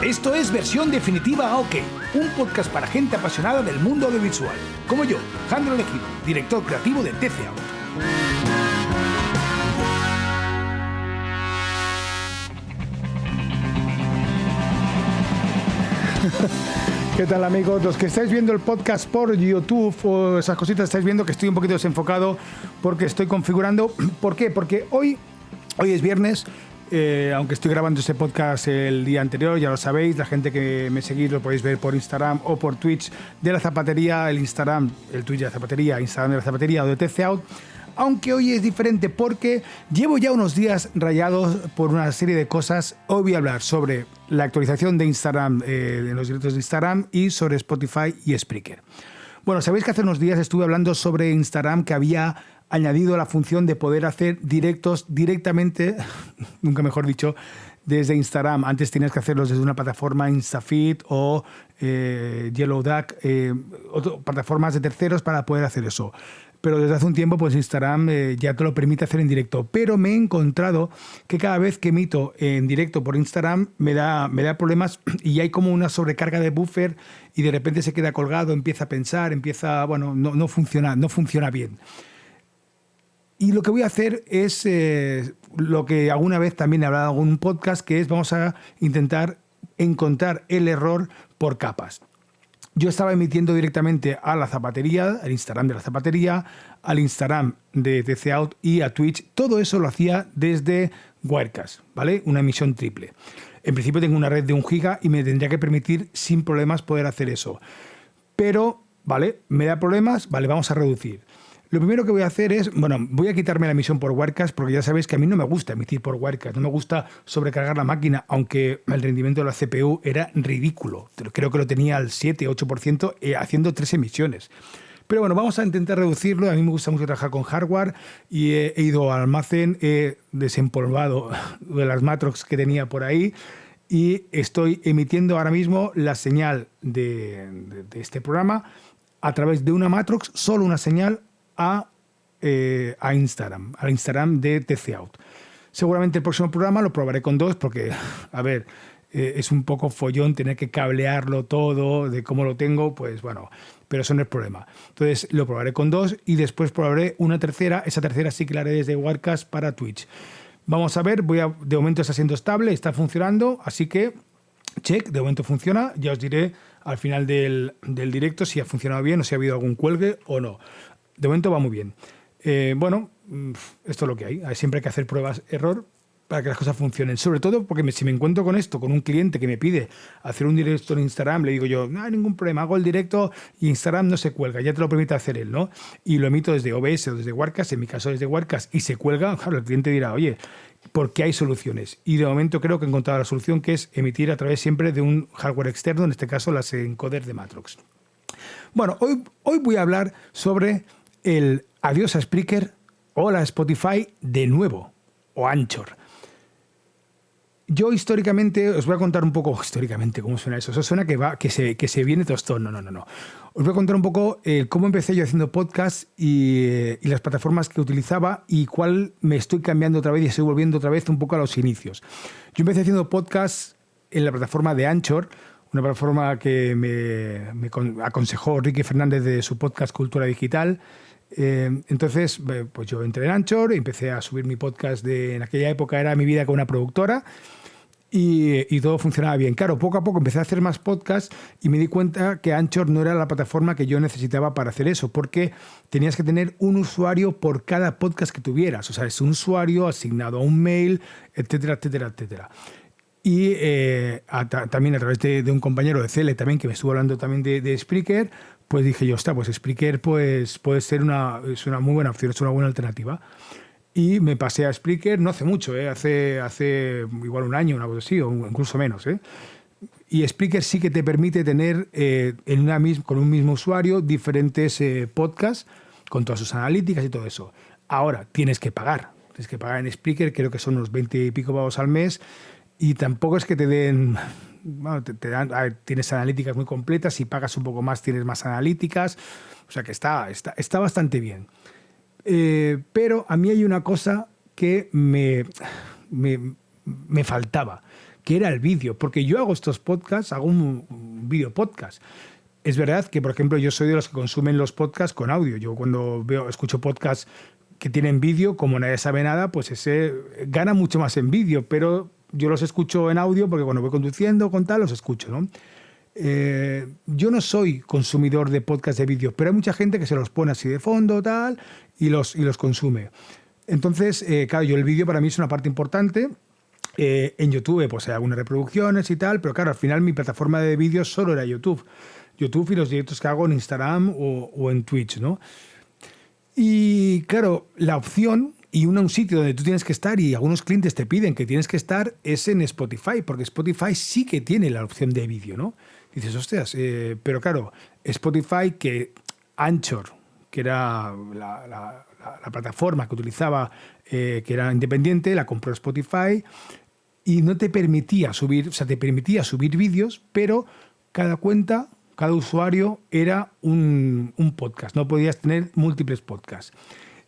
Esto es Versión Definitiva OK, un podcast para gente apasionada del mundo audiovisual, como yo, Jandro Elegido, director creativo de TC Out. ¿Qué tal, amigos? Los que estáis viendo el podcast por YouTube o esas cositas, estáis viendo que estoy un poquito desenfocado porque estoy configurando. ¿Por qué? Porque hoy es viernes. Aunque estoy grabando este podcast el día anterior, ya lo sabéis, la gente que me seguís lo podéis ver por Instagram o por Twitch de la Zapatería, el Instagram, el Twitch de la Zapatería, Instagram de la Zapatería o de TC Out. Aunque hoy es diferente porque llevo ya unos días rayados por una serie de cosas. Hoy voy a hablar sobre la actualización de Instagram, de los directos de Instagram, y sobre Spotify y Spreaker. Bueno, sabéis que hace unos días estuve hablando sobre Instagram, que había añadido la función de poder hacer directos directamente, nunca mejor dicho, desde Instagram. Antes tenías que hacerlos desde una plataforma, Instafeed o Yellow Duck, plataformas de terceros para poder hacer eso. Pero desde hace un tiempo, pues Instagram ya te lo permite hacer en directo. Pero me he encontrado que cada vez que emito en directo por Instagram me da problemas y hay como una sobrecarga de buffer y de repente se queda colgado, empieza a pensar, no funciona bien. Y lo que voy a hacer es lo que alguna vez también he hablado en algún podcast, que es vamos a intentar encontrar el error por capas. Yo estaba emitiendo directamente a la zapatería, al Instagram de la zapatería, al Instagram de TC Out y a Twitch. Todo eso lo hacía desde Wirecast, ¿vale? Una emisión triple. En principio tengo una red de 1 giga y me tendría que permitir sin problemas poder hacer eso. Pero, ¿vale? ¿Me da problemas? Vale, vamos a reducir. Lo primero que voy a hacer es, voy a quitarme la emisión por Wirecast porque ya sabéis que a mí no me gusta emitir por Wirecast, no me gusta sobrecargar la máquina, aunque el rendimiento de la CPU era ridículo. Creo que lo tenía al 7-8% haciendo 3 emisiones. Pero bueno, vamos a intentar reducirlo. A mí me gusta mucho trabajar con hardware y he ido al almacén, he desempolvado de las Matrox que tenía por ahí y estoy emitiendo ahora mismo la señal de este programa a través de una Matrox, solo una señal, a Instagram, al Instagram de TC Out. Seguramente el próximo programa lo probaré con 2 porque, es un poco follón tener que cablearlo todo, de cómo lo tengo, pues bueno, pero eso no es problema. Entonces lo probaré con 2 y después probaré una tercera. Esa tercera sí que la haré desde Wirecast para Twitch. Vamos a ver, de momento está siendo estable, está funcionando, así que check, de momento funciona. Ya os diré al final del directo si ha funcionado bien o si ha habido algún cuelgue o no. De momento va muy bien. Esto es lo que hay. Siempre hay que hacer pruebas error para que las cosas funcionen. Sobre todo porque si me encuentro con esto, con un cliente que me pide hacer un directo en Instagram, le digo yo, no hay ningún problema, hago el directo y Instagram no se cuelga, ya te lo permite hacer él, ¿no? Y lo emito desde OBS o desde Wirecast, en mi caso desde Wirecast, y se cuelga, claro, el cliente dirá, oye, ¿por qué hay soluciones? Y de momento creo que he encontrado la solución, que es emitir a través siempre de un hardware externo, en este caso las encoders de Matrox. Bueno, hoy voy a hablar sobre el adiós a Spreaker, hola a Spotify de nuevo, o Anchor. Yo históricamente, os voy a contar un poco, cómo suena eso. Eso suena que se viene tostón. No. Os voy a contar un poco cómo empecé yo haciendo podcast y las plataformas que utilizaba y cuál me estoy cambiando otra vez y estoy volviendo otra vez un poco a los inicios. Yo empecé haciendo podcast en la plataforma de Anchor, una plataforma que me aconsejó Ricky Fernández de su podcast Cultura Digital. Entonces, pues yo entré en Anchor, empecé a subir mi podcast en aquella época era mi vida con una productora y todo funcionaba bien. Claro, poco a poco empecé a hacer más podcasts y me di cuenta que Anchor no era la plataforma que yo necesitaba para hacer eso, porque tenías que tener un usuario por cada podcast que tuvieras. O sea, es un usuario asignado a un mail, etcétera. Y también a través de un compañero de CL también que me estuvo hablando también de Spreaker, pues dije yo, pues Spreaker pues, puede ser es una muy buena opción, es una buena alternativa. Y me pasé a Spreaker no hace mucho, hace igual un año, una cosa así, o incluso menos. Y Spreaker sí que te permite tener con un mismo usuario diferentes podcasts con todas sus analíticas y todo eso. Ahora, tienes que pagar en Spreaker, creo que son unos 20 y pico pavos al mes, y tampoco es que te den... Bueno, te dan, tienes analíticas muy completas, si pagas un poco más tienes más analíticas, o sea que está bastante bien. Pero a mí hay una cosa que me faltaba, que era el vídeo, porque yo hago estos podcasts, hago un video podcast. Es verdad que, por ejemplo, yo soy de los que consumen los podcasts con audio. Yo cuando escucho podcasts que tienen vídeo, como Nadie Sabe Nada, pues ese gana mucho más en vídeo, pero yo los escucho en audio porque cuando voy conduciendo, con tal, los escucho, ¿no? Yo no soy consumidor de podcast de vídeo, pero hay mucha gente que se los pone así de fondo, tal, y los consume. Entonces, claro, yo el vídeo para mí es una parte importante. En YouTube pues hay algunas reproducciones y tal, pero claro, al final mi plataforma de vídeo solo era YouTube y los directos que hago en Instagram o en Twitch, ¿no? Y claro, la opción y un sitio donde tú tienes que estar y algunos clientes te piden que tienes que estar es en Spotify, porque Spotify sí que tiene la opción de vídeo, ¿no? Dices, hostias, pero claro, Spotify, que Anchor, que era la plataforma que utilizaba, que era independiente, la compró Spotify y no te permitía subir, o sea, te permitía subir vídeos, pero cada cuenta, cada usuario era un podcast, no podías tener múltiples podcasts.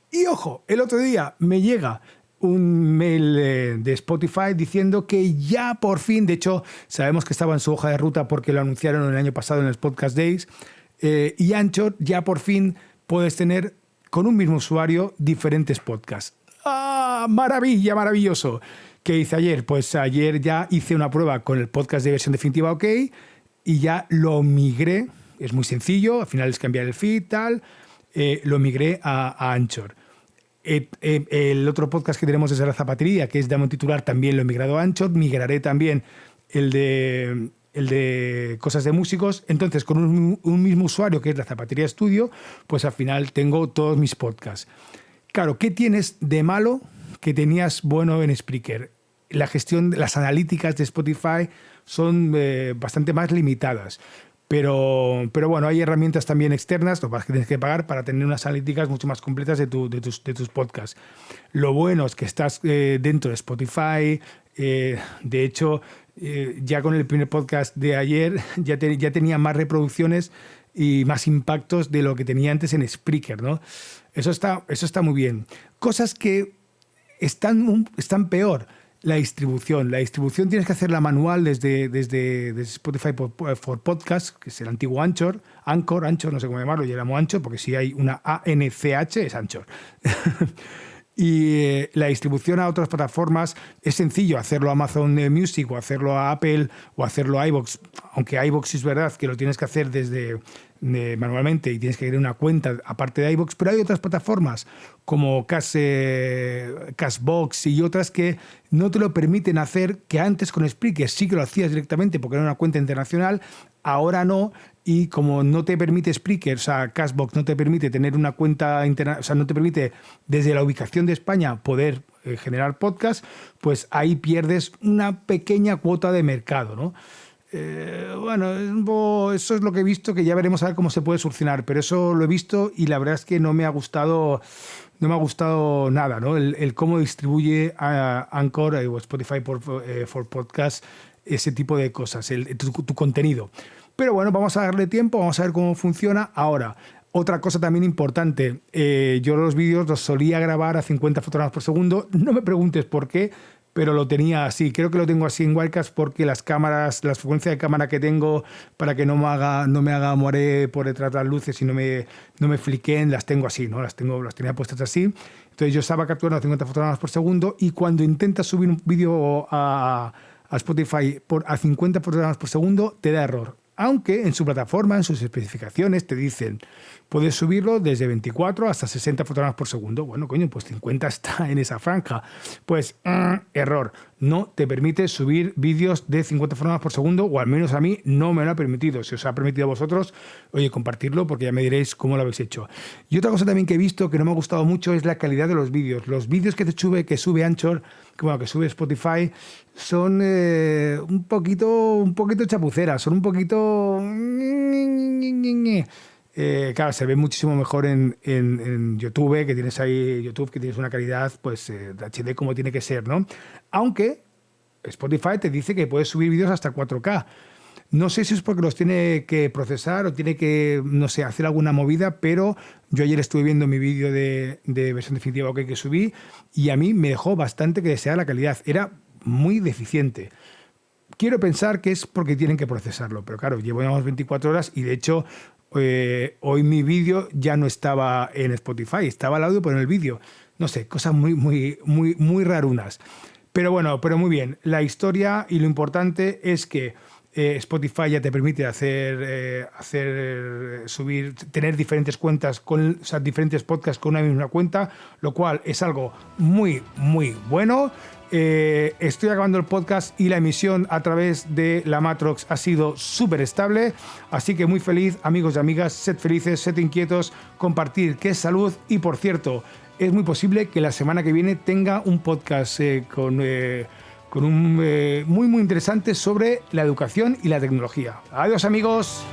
Y ojo, el otro día me llega un mail de Spotify diciendo que ya por fin, de hecho sabemos que estaba en su hoja de ruta porque lo anunciaron el año pasado en los Podcast Days, y Anchor ya por fin puedes tener con un mismo usuario diferentes podcasts. ¡Ah, maravilla, maravilloso! ¿Qué hice ayer? Pues ayer ya hice una prueba con el podcast de versión definitiva OK y ya lo migré. Es muy sencillo, al final es cambiar el feed, tal. Lo migré a Anchor. El otro podcast que tenemos desde la zapatería, que es Dame un Titular, también lo he migrado a Anchor. Migraré también el de cosas de músicos. Entonces, con un mismo usuario, que es la Zapatería Studio, pues al final tengo todos mis podcasts. Claro, ¿qué tienes de malo que tenías bueno en Spreaker? La gestión, las analíticas de Spotify son bastante más limitadas. Pero bueno, hay herramientas también externas, lo que tienes que pagar para tener unas analíticas mucho más completas de tus podcasts. Lo bueno es que estás dentro de Spotify. De hecho, ya con el primer podcast de ayer ya tenía más reproducciones y más impactos de lo que tenía antes en Spreaker, ¿no? Eso está muy bien. Cosas que están peor. La distribución. La distribución tienes que hacerla manual desde Spotify for Podcast, que es el antiguo Anchor, no sé cómo llamarlo, yo llamo Anchor, porque si hay una ANCH es Anchor. Y la distribución a otras plataformas es sencillo, hacerlo a Amazon Music o hacerlo a Apple o hacerlo a iVoox, aunque iVoox es verdad que lo tienes que hacer manualmente y tienes que crear una cuenta aparte de iVoox, pero hay otras plataformas como Castbox y otras que no te lo permiten hacer, que antes con Spreaker sí que lo hacías directamente porque era una cuenta internacional, ahora no. Y como no te permite Spreaker, o sea, Castbox no te permite tener una cuenta internacional, o sea, no te permite desde la ubicación de España poder generar podcast, pues ahí pierdes una pequeña cuota de mercado, ¿no? Bueno, eso es lo que he visto, que ya veremos a ver cómo se puede solucionar, pero eso lo he visto y la verdad es que no me ha gustado nada, ¿no? El cómo distribuye a Anchor o Spotify for Podcast ese tipo de cosas, tu contenido. Pero bueno, vamos a darle tiempo, vamos a ver cómo funciona. Ahora, otra cosa también importante, yo los vídeos los solía grabar a 50 fotogramas por segundo, no me preguntes por qué, pero lo tenía así. Creo que lo tengo así en Wirecast porque las frecuencias de cámara que tengo para que no me haga morir por detrás de las luces y no me fliqueen, las tengo así, ¿no? Las tenía puestas así. Entonces yo estaba capturando a 50 fotogramas por segundo y cuando intentas subir un vídeo a Spotify a 50 fotogramas por segundo, te da error. Aunque en su plataforma, en sus especificaciones, te dicen, puedes subirlo desde 24 hasta 60 fotogramas por segundo. Bueno, coño, pues 50 está en esa franja. Pues, error. No te permite subir vídeos de 50 fotogramas por segundo, o al menos a mí no me lo ha permitido. Si os ha permitido a vosotros, oye, compartirlo porque ya me diréis cómo lo habéis hecho. Y otra cosa también que he visto que no me ha gustado mucho es la calidad de los vídeos. Los vídeos que sube Anchor, que sube Spotify, son un poquito chapuceras, son un poquito... claro, se ve muchísimo mejor en YouTube, que tienes una calidad pues de HD como tiene que ser, ¿no? Aunque Spotify te dice que puedes subir vídeos hasta 4K. No sé si es porque los tiene que procesar o tiene que, no sé, hacer alguna movida, pero yo ayer estuve viendo mi vídeo de versión definitiva que subí y a mí me dejó bastante que desear la calidad. Era muy deficiente. quiero pensar que es porque tienen que procesarlo, pero claro, llevamos 24 horas y de hecho hoy mi vídeo ya no estaba en Spotify, estaba el audio pero en el vídeo. No sé, cosas muy rarunas. Pero bueno, pero muy bien. La historia y lo importante es que Spotify ya te permite subir, tener diferentes cuentas, diferentes podcasts con una misma cuenta, lo cual es algo muy bueno. Estoy acabando el podcast y la emisión a través de la Matrox ha sido súper estable, así que muy feliz, amigos y amigas, sed felices, sed inquietos, compartir, que es salud. Y por cierto, es muy posible que la semana que viene tenga un podcast con un muy interesante sobre la educación y la tecnología. Adiós, amigos.